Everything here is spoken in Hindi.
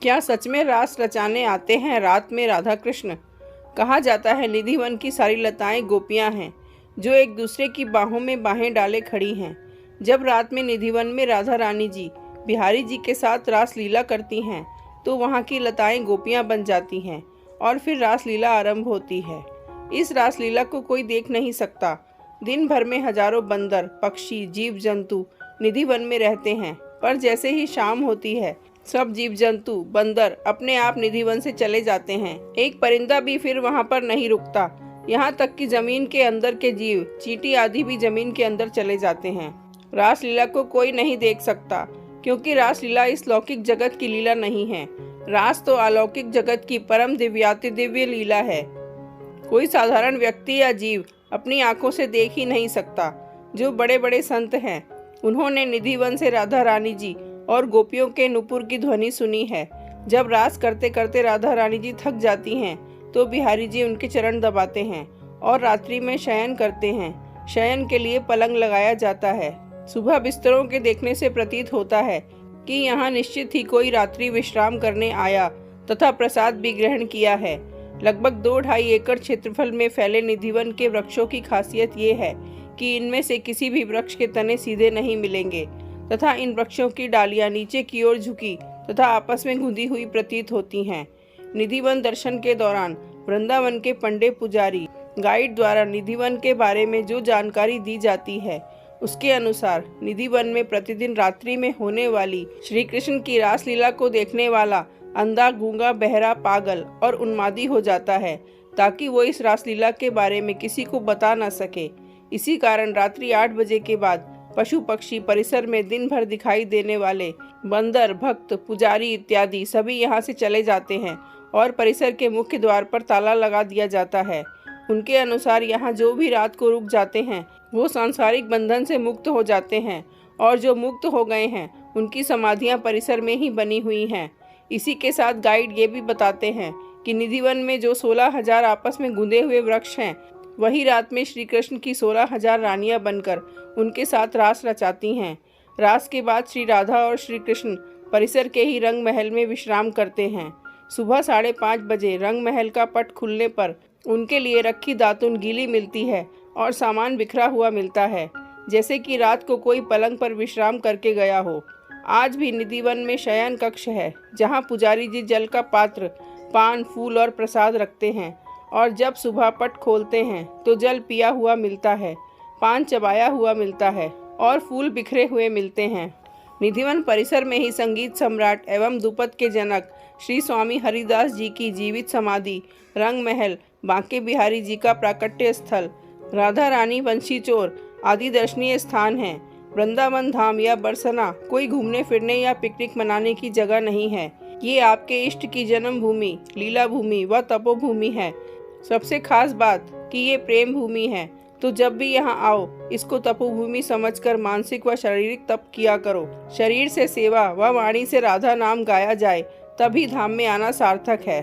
क्या सच में रास रचाने आते हैं रात में राधा कृष्ण? कहा जाता है निधिवन की सारी लताएं गोपियां हैं जो एक दूसरे की बाहों में बाहें डाले खड़ी हैं। जब रात में निधिवन में राधा रानी जी बिहारी जी के साथ रास लीला करती हैं तो वहाँ की लताएं गोपियां बन जाती हैं और फिर रास लीला आरंभ होती है। इस रास लीला को कोई देख नहीं सकता। दिन भर में हजारों बंदर, पक्षी, जीव जंतु निधिवन में रहते हैं, पर जैसे ही शाम होती है सब जीव जंतु, बंदर अपने आप निधिवन से चले जाते हैं। एक परिंदा भी फिर वहां पर नहीं रुकता। यहाँ तक कि जमीन के अंदर के जीव, चींटी आदि भी जमीन के अंदर चले जाते हैं। रासलीला को कोई नहीं देख सकता क्योंकि रासलीला इस लौकिक जगत की लीला नहीं है। रास तो अलौकिक जगत की परम दिव्याति दिव्य लीला है। कोई साधारण व्यक्ति या जीव अपनी आंखों से देख ही नहीं सकता। जो बड़े बड़े संत हैं उन्होंने निधिवन से राधा रानी जी और गोपियों के नुपुर की ध्वनि सुनी है। जब रास करते करते राधा रानी जी थक जाती हैं तो बिहारी जी उनके चरण दबाते हैं और रात्रि में शयन करते हैं। शयन के लिए पलंग लगाया जाता है। सुबह बिस्तरों के देखने से प्रतीत होता है कि यहाँ निश्चित ही कोई रात्रि विश्राम करने आया तथा प्रसाद भी ग्रहण किया है। लगभग 2-2.5 एकड़ क्षेत्रफल में फैले निधिवन के वृक्षों की खासियत ये है कि इनमें से किसी भी वृक्ष के तने सीधे नहीं मिलेंगे तथा इन वृक्षों की डालियां नीचे की ओर झुकी तथा आपस में गुंदी हुई प्रतीत होती हैं। निधिवन दर्शन के दौरान वृंदावन के पंडे पुजारी गाइड द्वारा निधिवन के बारे में जो जानकारी दी जाती है उसके अनुसार निधिवन में प्रतिदिन रात्रि में होने वाली श्री कृष्ण की रासलीला को देखने वाला अंधा, गूंगा, बहरा, पागल और उन्मादी हो जाता है ताकि वो इस रासलीला के बारे में किसी को बता न सके। इसी कारण रात्रि 8 बजे के बाद पशु पक्षी, परिसर में दिन भर दिखाई देने वाले बंदर, भक्त, पुजारी इत्यादि सभी यहाँ से चले जाते हैं और परिसर के मुख्य द्वार पर ताला लगा दिया जाता है। उनके अनुसार यहाँ जो भी रात को रुक जाते हैं वो सांसारिक बंधन से मुक्त हो जाते हैं और जो मुक्त हो गए हैं उनकी समाधियाँ परिसर में ही बनी हुई हैं। इसी के साथ गाइड ये भी बताते हैं कि निधिवन में जो 16,000 आपस में गुंदे हुए वृक्ष हैं वही रात में श्री कृष्ण की 16,000 रानियां बनकर उनके साथ रास रचाती हैं। रास के बाद श्री राधा और श्री कृष्ण परिसर के ही रंग महल में विश्राम करते हैं। सुबह 5:30 बजे रंग महल का पट खुलने पर उनके लिए रखी दातुन गीली मिलती है और सामान बिखरा हुआ मिलता है, जैसे कि रात को कोई पलंग पर विश्राम करके गया हो। आज भी निधिवन में शयन कक्ष है जहाँ पुजारी जी जल का पात्र, पान, फूल और प्रसाद रखते हैं और जब सुबह पट खोलते हैं तो जल पिया हुआ मिलता है, पान चबाया हुआ मिलता है और फूल बिखरे हुए मिलते हैं। निधिवन परिसर में ही संगीत सम्राट एवं दुपद के जनक श्री स्वामी हरिदास जी की जीवित समाधि, रंग महल, बांके बिहारी जी का प्राकट्य स्थल, राधा रानी, वंशीचोर आदि दर्शनीय स्थान हैं। वृंदावन धाम या बरसना कोई घूमने फिरने या पिकनिक मनाने की जगह नहीं है। ये आपके इष्ट की जन्म भूमि, लीला भूमि व तपोभूमि है। सबसे खास बात कि ये प्रेम भूमि है, तो जब भी यहाँ आओ इसको तपोभूमि समझकर मानसिक व शारीरिक तप किया करो। शरीर से सेवा व वाणी से राधा नाम गाया जाए तभी धाम में आना सार्थक है।